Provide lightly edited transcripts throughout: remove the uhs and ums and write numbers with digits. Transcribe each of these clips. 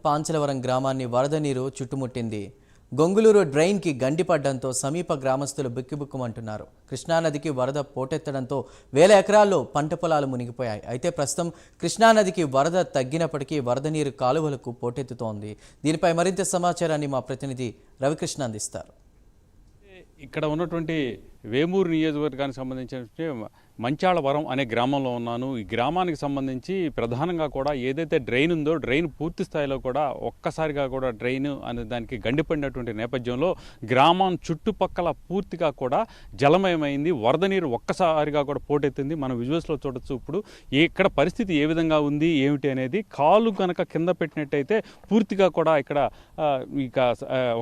పాంచలవరం గ్రామాన్ని వరద నీరు చుట్టుముట్టింది. గొంగులూరు డ్రైన్కి గండిపడ్డంతో సమీప గ్రామస్తులు బిక్కుబిక్కుమంటున్నారు. కృష్ణానదికి వరద పోటెత్తడంతో వేల ఎకరాల్లో పంట పొలాలు మునిగిపోయాయి. అయితే ప్రస్తుతం కృష్ణానదికి వరద తగ్గినప్పటికీ వరద నీరు కాలువలకు పోటెత్తుతోంది. దీనిపై మరింత సమాచారాన్ని మా ప్రతినిధి రవికృష్ణ అందిస్తారు. ఇక్కడ ఉన్నటువంటి వేమూరు నియోజకవర్గానికి సంబంధించిన మంచాళవరం అనే గ్రామంలో ఉన్నాను. ఈ గ్రామానికి సంబంధించి ప్రధానంగా కూడా ఏదైతే డ్రైన్ ఉందో డ్రైన్ పూర్తి స్థాయిలో కూడా ఒక్కసారిగా కూడా డ్రైన్ అనే దానికి గండిపడినటువంటి నేపథ్యంలో గ్రామం చుట్టుపక్కల పూర్తిగా కూడా జలమయమైంది. వరద నీరు ఒక్కసారిగా కూడా పోటెత్తింది. మనం విజువల్స్లో చూడొచ్చు. ఇప్పుడు ఇక్కడ పరిస్థితి ఏ విధంగా ఉంది ఏమిటి అనేది కాలు కనుక కింద పెట్టినట్టయితే పూర్తిగా కూడా ఇక్కడ ఇక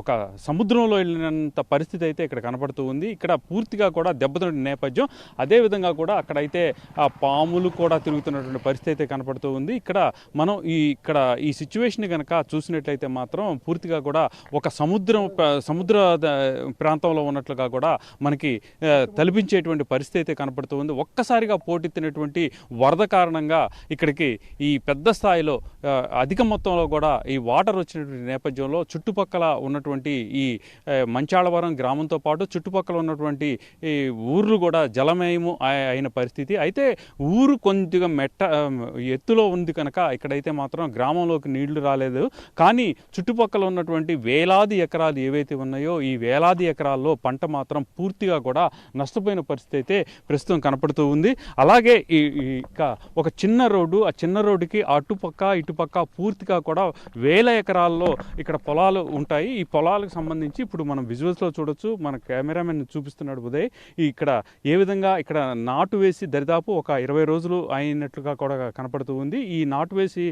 ఒక సముద్రంలో వెళ్ళినంత పరిస్థితి అయితే ఇక్కడ కనపడుతూ ఉంది. ఇక్కడ పూర్తిగా కూడా దెబ్బతిన్న నేపథ్యం. అదేవిధంగా కూడా అక్కడైతే ఆ పాములు కూడా తిరుగుతున్నటువంటి పరిస్థితి అయితే కనపడుతూ ఉంది. ఇక్కడ మనం ఈ సిచ్యువేషన్ కనుక చూసినట్లయితే మాత్రం పూర్తిగా కూడా ఒక సముద్ర ప్రాంతంలో ఉన్నట్లుగా కూడా మనకి తలపించేటువంటి పరిస్థితి అయితే కనపడుతూ ఉంది. ఒక్కసారిగా పోటెత్తినటువంటి వరద కారణంగా ఇక్కడికి ఈ పెద్ద స్థాయిలో అధిక మొత్తంలో కూడా ఈ వాటర్ వచ్చినటువంటి నేపథ్యంలో చుట్టుపక్కల ఉన్నటువంటి ఈ మంచాళవరం గ్రామంతో పాటు చుట్టుపక్కల ఉన్నటువంటి ఈ ఊర్లు కూడా జలమయము అయిన పరిస్థితి. అయితే ఊరు కొద్దిగా ఎత్తులో ఉంది కనుక ఇక్కడైతే మాత్రం గ్రామంలోకి నీళ్లు రాలేదు. కానీ చుట్టుపక్కల ఉన్నటువంటి వేలాది ఎకరాలు ఏవైతే ఉన్నాయో ఈ వేలాది ఎకరాల్లో పంట మాత్రం పూర్తిగా కూడా నష్టపోయిన పరిస్థితి అయితే ప్రస్తుతం కనపడుతూ ఉంది. అలాగే ఇక ఒక చిన్న రోడ్డు, ఆ చిన్న రోడ్డుకి అటుపక్క ఇటుపక్క పూర్తిగా కూడా వేల ఎకరాల్లో ఇక్కడ పొలాలు ఉంటాయి. ఈ పొలాలకు సంబంధించి ఇప్పుడు మనం విజువల్స్లో చూడొచ్చు. మన కెమెరామెన్ చూపిస్తున్నాడు ఉదయ్. ఇక్కడ ఏ విధంగా ఇక్కడ నాటు వేసి దరిదాపు ఒక 20 రోజులు అయినట్లుగా కూడా కనపడుతూ ఉంది. ఈ నాటు వేసి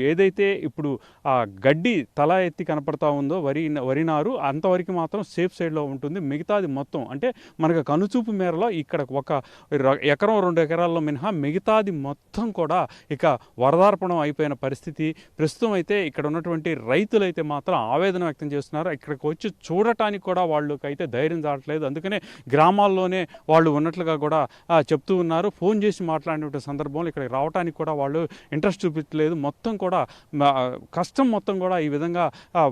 ఏదైతే ఇప్పుడు ఆ గడ్డి తల ఎత్తి కనపడతా ఉందో వరి నారు అంతవరకు మాత్రం సేఫ్ సైడ్లో ఉంటుంది. మిగతాది మొత్తం అంటే మనకు కనుచూపు మేరలో ఇక్కడ ఒక ఎకరం 2 ఎకరాల్లో మినహా మిగతాది మొత్తం కూడా ఇక వరదార్పణం అయిపోయిన పరిస్థితి. ప్రస్తుతం అయితే ఇక్కడ ఉన్నటువంటి రైతులైతే మాత్రం ఆవేదన వ్యక్తం చేస్తున్నారు. ఇక్కడికి వచ్చి చూడటానికి కూడా వాళ్ళకైతే ధైర్యం చాలట్లేదు. అందుకనే గ్రామాల్లోనే వాళ్ళు ఉన్నట్లుగా కూడా చెప్తూ ఉన్నారు. ఫోన్ చేసి మాట్లాడిన సందర్భంలో ఇక్కడికి రావడానికి కూడా వాళ్ళు ఇంట్రెస్ట్ చూపించలేదు. మొత్తం కూడా కష్టం మొత్తం కూడా ఈ విధంగా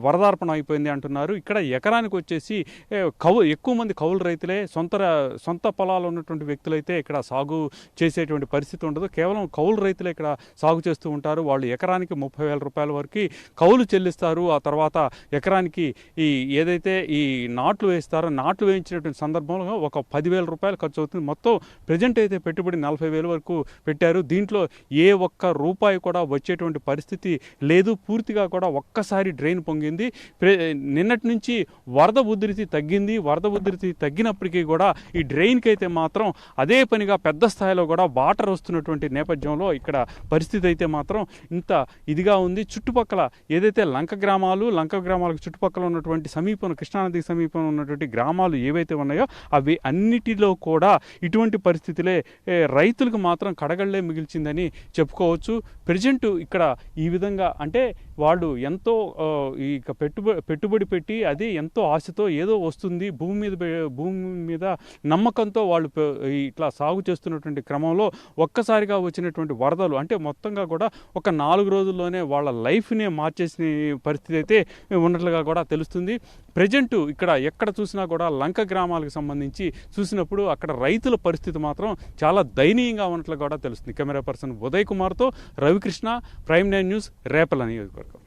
వరదార్పణం అయిపోయింది అంటున్నారు. ఇక్కడ ఎకరానికి వచ్చేసి ఎక్కువ మంది కౌలు రైతులే, సొంత పొలాలు ఉన్నటువంటి వ్యక్తులైతే ఇక్కడ సాగు చేసేటువంటి పరిస్థితి ఉండదు. కేవలం కౌలు రైతులే ఇక్కడ సాగు చేస్తూ ఉంటారు. వాళ్ళు ఎకరానికి 30,000 రూపాయల వరకు కౌలు చెల్లిస్తారు. ఆ తర్వాత ఎకరానికి ఏదైతే ఈ నాట్లు వేస్తారో నాట్లు వేయించినటువంటి సందర్భంలో ఒక 10,000 రూపాయలు ఖర్చు అవుతుంది. మొత్తం ప్రజెంట్ అయితే పెట్టుబడి 40,000 వరకు పెట్టారు. దీంట్లో ఏ ఒక్క రూపాయి కూడా వచ్చేటువంటి పరిస్థితి లేదు. పూర్తిగా కూడా ఒక్కసారి డ్రైన్ పొంగింది. నిన్నటి నుంచి వరద ఉధృతి తగ్గింది. వరద ఉధృతి తగ్గినప్పటికీ కూడా ఈ డ్రైన్కి అయితే మాత్రం అదే పనిగా పెద్ద స్థాయిలో కూడా వాటర్ వస్తున్నటువంటి నేపథ్యంలో ఇక్కడ పరిస్థితి అయితే మాత్రం ఇంత ఇదిగా ఉంది. చుట్టుపక్కల ఏదైతే లంక గ్రామాలకు చుట్టుపక్కల ఉన్నటువంటి కృష్ణానదికి సమీపంలో ఉన్నటువంటి గ్రామాలు ఏవైతే ఉన్నాయో అవి అన్నిటిలో కూడా ఇటువంటి పరిస్థితులే రైతులకు మాత్రం కడగళ్లే మిగిల్చిందని చెప్పుకోవచ్చు. ప్రజెంట్ ఇక్కడ ఈ విధంగా అంటే వాళ్ళు ఎంతో ఇక పెట్టుబడి పెట్టి అది ఎంతో ఆశతో ఏదో వస్తుంది భూమి మీద నమ్మకంతో వాళ్ళు ఇట్లా సాగు చేస్తున్నటువంటి క్రమంలో ఒక్కసారిగా వచ్చినటువంటి వరదలు అంటే మొత్తంగా కూడా ఒక 4 రోజుల్లోనే వాళ్ళ లైఫ్నే మార్చేసిన పరిస్థితి అయితే ఉన్నట్లుగా కూడా తెలుస్తుంది. ప్రజెంట్ ఇక్కడ ఎక్కడ చూసినా కూడా లంక గ్రామాలకు సంబంధించి చూసినప్పుడు అక్కడ రైతుల పరిస్థితి మాత్రం చాలా దయనీయంగా ఉన్నట్లు కూడా తెలుస్తుంది. కెమెరా పర్సన్ ఉదయ్ కుమార్తో రవికృష్ణ, ప్రైమ్ 9 న్యూస్, రేపల నియోజకవర్గం.